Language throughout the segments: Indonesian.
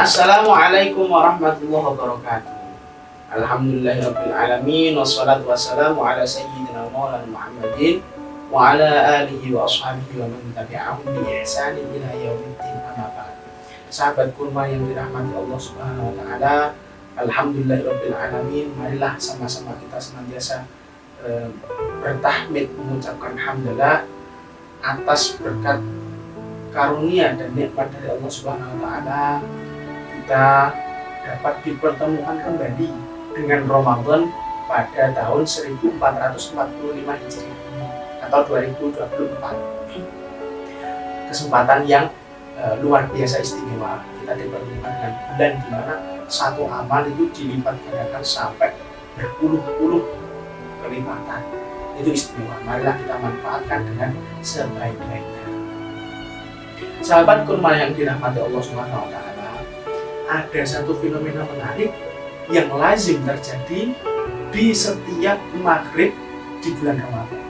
Assalamualaikum warahmatullahi wabarakatuh. Alhamdulillahirabbil alamin wassalatu wassalamu ala sayyidina maulana Muhammadin wa ala alihi wa ashabihi wa man tabi'ahum bi ihsanin ila yaumiddin, amma ba'd. Sahabat kurma yang dirahmati Allah Subhanahu wa taala, alhamdulillahirabbil alamin, marilah sama-sama kita senantiasa bertahmid, mengucapkan hamdalah atas berkat karunia dan nikmat dari Allah Subhanahu wa taala. Kita dapat dipertemukan kembali dengan Ramadan pada tahun 1445 Hijriah atau 2024. Kesempatan yang luar biasa istimewa. Kita dipertemukan dengan bulan di mana satu amal itu dilipat gandakan sampai berpuluh-puluh kelipatan. Itu istimewa. Marilah kita manfaatkan dengan sebaik-baiknya. Sahabat kurma yang dirahmati Allah Subhanahu wa taala, ada satu fenomena menarik yang lazim terjadi di setiap maghrib di bulan Ramadan.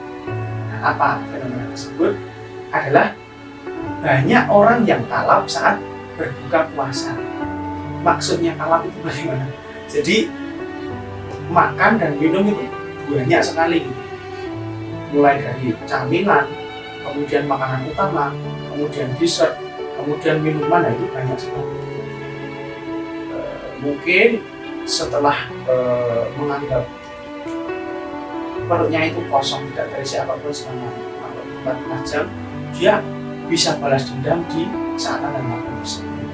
Nah, apa fenomena tersebut? Adalah banyak orang yang kalap saat berbuka puasa. Maksudnya kalap itu bagaimana? Jadi makan dan minum itu banyak sekali, mulai dari camilan, kemudian makanan utama, kemudian dessert, kemudian minuman, itu banyak sekali. Mungkin setelah menganggap perutnya itu kosong, tidak terisi apapun selama 24 jam, dia bisa balas dendam di saat Anda makan tersebut,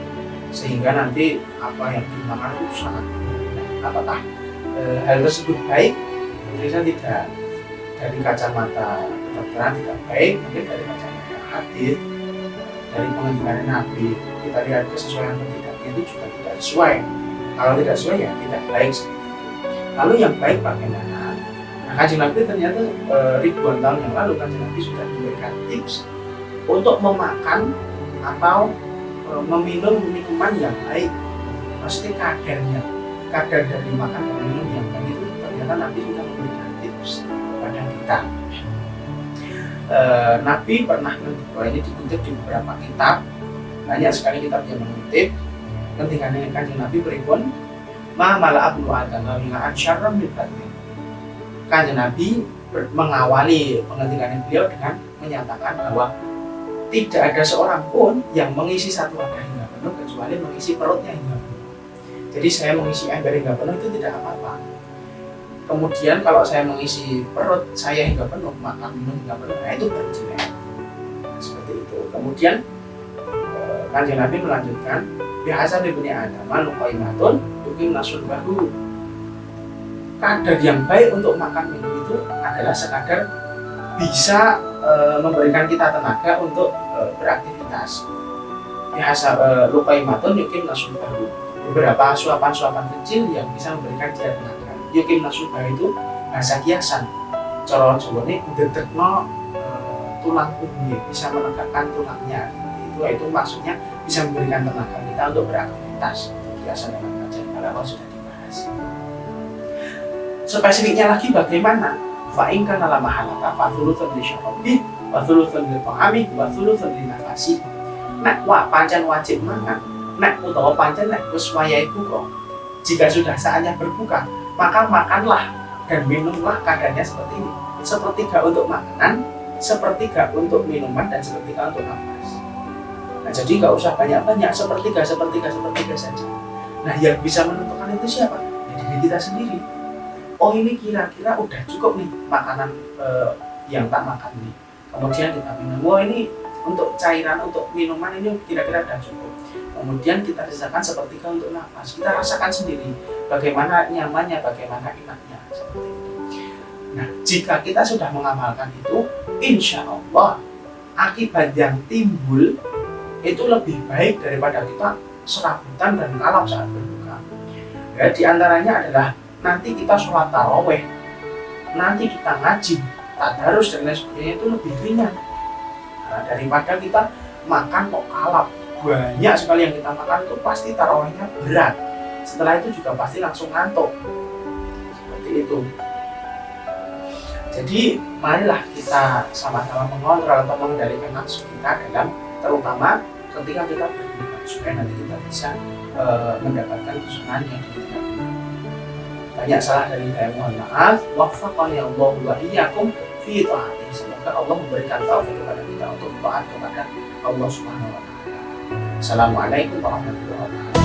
sehingga nanti apa yang dimakan itu sangat berlebihan. Apakah hal tersebut baik? Tentunya tidak. Dari kacamata kedokteran tidak baik, mungkin dari kacamata hadis, dari pengajaran Nabi, kita lihat kesesuaian atau tidak, itu juga tidak sesuai. Kalau tidak sesuai ya tidak baik. Lalu yang baik bagaimana? Nah, Kanjeng Nabi ternyata ribuan tahun yang lalu Kanjeng Nabi sudah memberikan tips untuk memakan atau meminum minuman yang baik. Pasti kadarnya, kadar dari makan dan minum yang baik itu ternyata Nabi sudah memberikan tips kepada kita. Nabi pernah mengutip, ini dikutip di beberapa kitab, banyak sekali kitab yang mengutip pentingnya Kanjeng Nabi berikut, ma mala abnu adam wa syarram bil batin. Kanjeng Nabi mengawali pengertian beliau dengan menyatakan bahwa tidak ada seorang pun yang mengisi satu wadah hingga penuh kecuali mengisi perutnya hingga penuh. Jadi saya mengisi ember hingga penuh itu tidak apa-apa. Kemudian kalau saya mengisi perut saya hingga penuh, makan minum hingga penuh, nah itu berjilek. Seperti itu. Kemudian Kanjeng Nabi melanjutkan, biasa ibni Adam luqaimatun yuqim nasul bahu. Kadar yang baik untuk makan minum itu adalah sekadar bisa memberikan kita tenaga untuk beraktivitas. Biasa luqaimatun yuqim nasul bahu. Beberapa suapan-suapan kecil yang bisa memberikan dia tenaga. Yuqim nasul bahu itu bahasa kiasan. Cara Jawa ini ndedekno tulang punggung, bisa menegakkan tulangnya. Itu maksudnya bisa memberikan tenaga kita untuk beraktivitas. Biasa dengan kajian kalau sudah dibahas. Spesifiknya lagi bagaimana? Fa'in kana la mahalata fa thuluthun li syarabi wa thuluthun li ta'ami wa thuluthun li nafasi. Nek pancen wajib makan, nek utawa pancen nek wis wayahe buka. Jika sudah saatnya berbuka, maka makanlah dan minumlah kadarnya seperti ini. Sepertiga untuk makanan, sepertiga untuk minuman, dan sepertiga untuk nafas. Nah, jadi nggak usah banyak-banyak, sepertiga saja. Nah, yang bisa menentukan itu siapa? Ya diri kita sendiri. Oh, ini kira-kira udah cukup nih makanan yang tak makan nih. Kemudian kita minum. Oh, ini untuk cairan, untuk minuman ini kira-kira udah cukup. Kemudian kita sisakan sepertiga untuk nafas. Kita rasakan sendiri bagaimana nyamannya, bagaimana enaknya. Seperti itu. Nah, jika kita sudah mengamalkan itu, insya Allah akibat yang timbul itu lebih baik daripada kita serabutan dan kalap saat berbuka. Ya, di antaranya adalah nanti kita sholat taraweh, nanti kita ngaji, tadarus dan lain sebagainya itu lebih ringan. Nah, daripada kita makan kok kalap, banyak sekali yang kita makan itu pasti tarawehnya berat. Setelah itu juga pasti langsung ngantuk. Seperti itu. Jadi marilah kita sama-sama mengontrol atau mengendalikan nafsu kita dalam terutama ketika kita beriman, supaya nanti kita bisa mendapatkan kesenangan yang kita. Banyak salah dari saya, mohon maaf. Waffaqani Allah wa iyyakum fi ta'atihi. Semoga Allah memberikan taufik kepada kita untuk taat kepada Allah Subhanahu wa taala. Assalamualaikum warahmatullahi wabarakatuh.